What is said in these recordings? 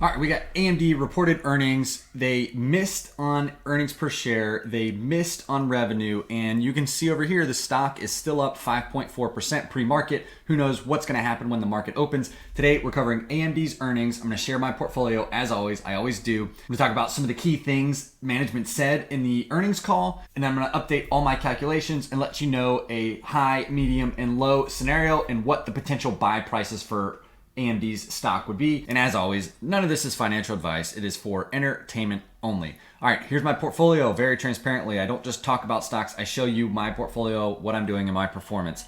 All right, we got AMD reported earnings. They missed on earnings per share. They missed on revenue. And you can see over here, the stock is still up 5.4% pre-market. Who knows what's going to happen when the market opens. Today, we're covering AMD's earnings. I'm going to share my portfolio as always. I always do. I'm going to talk about some of the key things management said in the earnings call. And then I'm going to update all my calculations and let you know a high, medium, and low scenario and what the potential buy prices for AMD's stock would be. And as always, none of this is financial advice. It is for entertainment only. All right, here's my portfolio very transparently. I don't just talk about stocks. I show you my portfolio, what I'm doing, and my performance.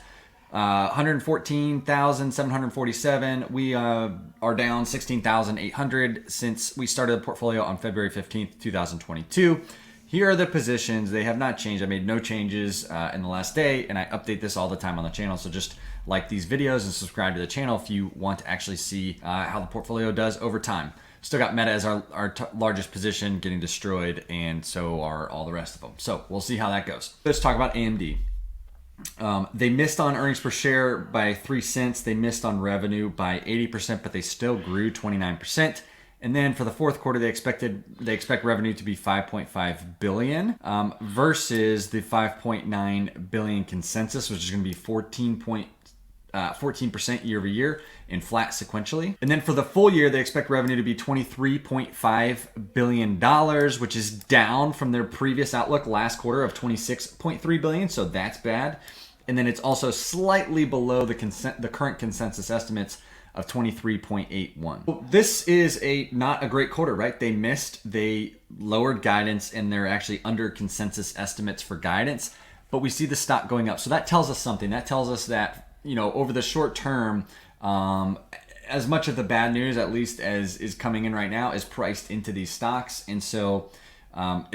114,747. We are down 16,800 since we started the portfolio on February 15th, 2022. Here are the positions. They have not changed. I made no changes in the last day, and I update this all the time on the channel. So just like these videos and subscribe to the channel if you want to actually see how the portfolio does over time. Still got Meta as our largest position getting destroyed, and so are all the rest of them. So we'll see how that goes. Let's talk about AMD. They missed on earnings per share by 3 cents. They missed on revenue by 80%, but they still grew 29%. And then for the fourth quarter, they expect revenue to be 5.5 billion versus the 5.9 billion consensus, which is going to be 14% year over year and flat sequentially. And then for the full year, they expect revenue to be $23.5 billion, which is down from their previous outlook last quarter of $26.3 billion. So that's bad. And then it's also slightly below the current consensus estimates of 23.81. This is not a great quarter, right? They missed, they lowered guidance, and they're actually under consensus estimates for guidance, but we see the stock going up. So that tells us something. That tells us that, over the short term, as much of the bad news, at least as is coming in right now, is priced into these stocks. And so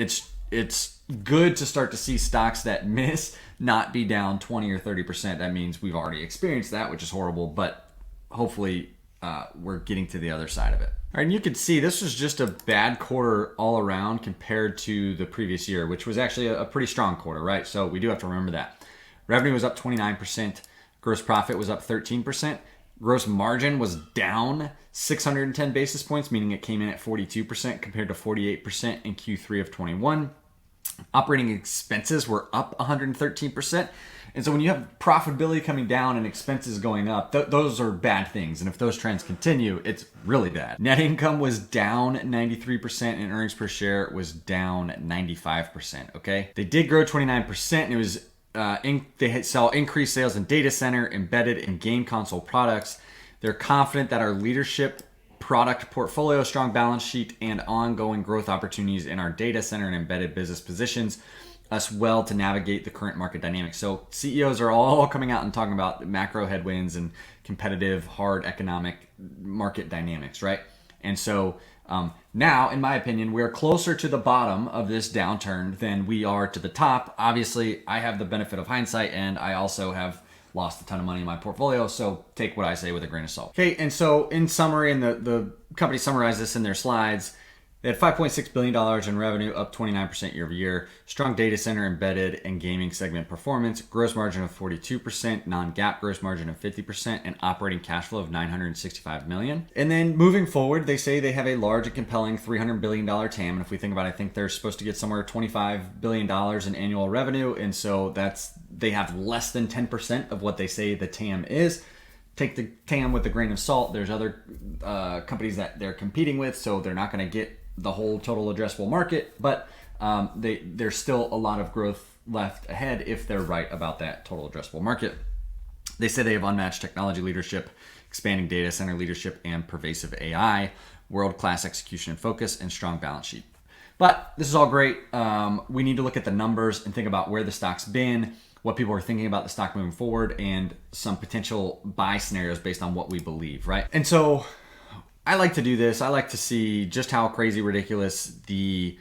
it's good to start to see stocks that miss not be down 20 or 30%. That means we've already experienced that, which is horrible, but hopefully we're getting to the other side of it. All right, and you can see this was just a bad quarter all around compared to the previous year, which was actually a pretty strong quarter, right? So we do have to remember that. Revenue was up 29%. Gross profit was up 13%. Gross margin was down 610 basis points, meaning it came in at 42% compared to 48% in Q3 of 21. Operating expenses were up 113%. And so when you have profitability coming down and expenses going up, those are bad things. And if those trends continue, it's really bad. Net income was down 93% and earnings per share was down 95%. Okay. They did grow 29%. And it was they saw increased sales in data center, embedded, and game console products. They're confident that our leadership, product portfolio, strong balance sheet, and ongoing growth opportunities in our data center and embedded business positions us well to navigate the current market dynamics. So CEOs are all coming out and talking about macro headwinds and competitive, hard economic market dynamics, right? And so now, in my opinion, we're closer to the bottom of this downturn than we are to the top. Obviously, I have the benefit of hindsight, and I also have lost a ton of money in my portfolio, so take what I say with a grain of salt. Okay, and so in summary, and the company summarized this in their slides, they had $5.6 billion in revenue, up 29% year over year. Strong data center, embedded, and gaming segment performance. Gross margin of 42%, non-GAAP gross margin of 50%, and operating cash flow of $965 million. And then moving forward, they say they have a large and compelling $300 billion TAM. And if we think about it, I think they're supposed to get somewhere $25 billion in annual revenue. And so they have less than 10% of what they say the TAM is. Take the TAM with a grain of salt. There's other companies that they're competing with, so they're not going to get the whole total addressable market, but there's still a lot of growth left ahead if they're right about that total addressable market. They say they have unmatched technology leadership, expanding data center leadership, and pervasive AI, world-class execution and focus, and strong balance sheet. But this is all great. We need to look at the numbers and think about where the stock's been, what people are thinking about the stock moving forward, and some potential buy scenarios based on what we believe, right? And so I like to do this. I like to see just how crazy ridiculous the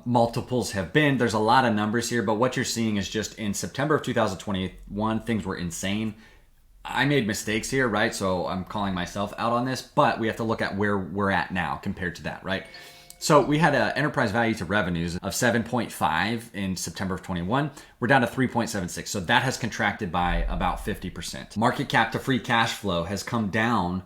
multiples have been. There's a lot of numbers here, but what you're seeing is just in September of 2021, things were insane. I made mistakes here, right? So I'm calling myself out on this, but we have to look at where we're at now compared to that, right? So we had an enterprise value to revenues of 7.5 in September of 21. We're down to 3.76. So that has contracted by about 50%. Market cap to free cash flow has come down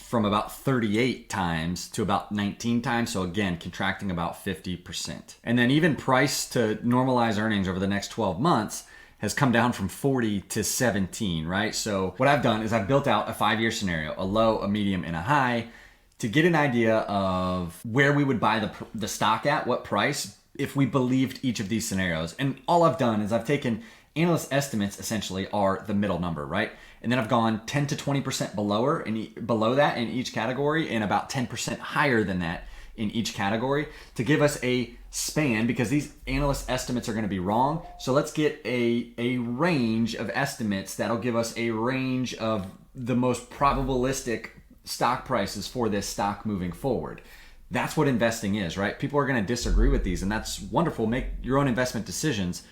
from about 38 times to about 19 times. So again, contracting about 50%. And then even price to normalized earnings over the next 12 months has come down from 40 to 17, right? So what I've done is I've built out a 5-year scenario, a low, a medium, and a high, to get an idea of where we would buy the stock at, what price, if we believed each of these scenarios. And all I've done is I've taken analyst estimates, essentially are the middle number, right? And then I've gone 10 to 20% below that in each category, and about 10% higher than that in each category, to give us a span, because these analyst estimates are going to be wrong. So let's get a range of estimates that'll give us a range of the most probabilistic stock prices for this stock moving forward. That's what investing is, right? People are going to disagree with these, and that's wonderful. Make your own investment decisions.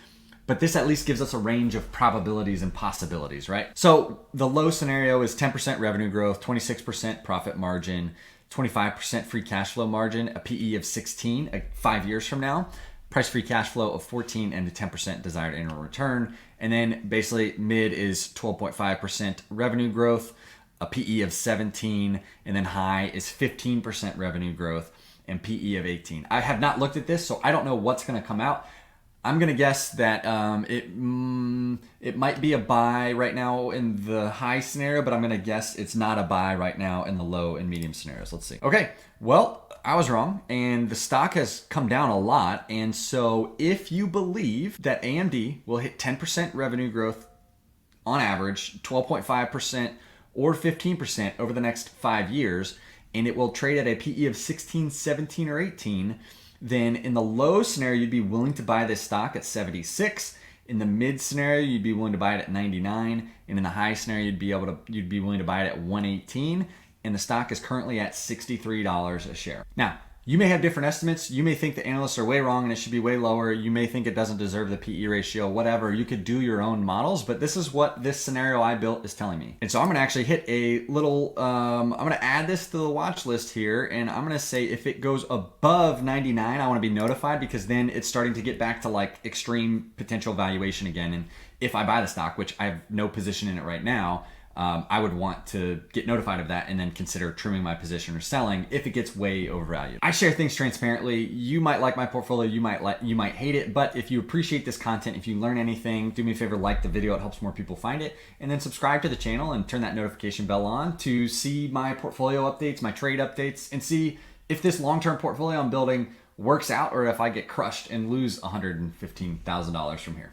But this at least gives us a range of probabilities and possibilities, right? So the low scenario is 10% revenue growth, 26% profit margin, 25% free cash flow margin, a PE of 16 5 years from now, price free cash flow of 14, and a 10% desired annual return. And then basically mid is 12.5% revenue growth, a PE of 17, and then high is 15% revenue growth and PE of 18. I have not looked at this, so I don't know what's going to come out. I'm going to guess that it might be a buy right now in the high scenario, but I'm going to guess it's not a buy right now in the low and medium scenarios. Let's see. Okay, well, I was wrong, and the stock has come down a lot. And so if you believe that AMD will hit 10% revenue growth on average, 12.5% or 15% over the next 5 years, and it will trade at a PE of 16, 17, or 18, then in the low scenario, you'd be willing to buy this stock at 76. In the mid scenario, you'd be willing to buy it at 99. And in the high scenario, you'd be willing to buy it at 118. And the stock is currently at $63 a share. Now, you may have different estimates. You may think the analysts are way wrong and it should be way lower. You may think it doesn't deserve the PE ratio, whatever. You could do your own models, but this is what this scenario I built is telling me. And so I'm going to actually hit a little, I'm going to add this to the watch list here, and I'm going to say if it goes above 99, I want to be notified, because then it's starting to get back to like extreme potential valuation again. And if I buy the stock, which I have no position in it right now, I would want to get notified of that and then consider trimming my position or selling if it gets way overvalued. I share things transparently. You might like my portfolio, you might hate it, but if you appreciate this content, if you learn anything, do me a favor, like the video. It helps more people find it, and then subscribe to the channel and turn that notification bell on to see my portfolio updates, my trade updates, and see if this long-term portfolio I'm building works out or if I get crushed and lose $115,000 from here.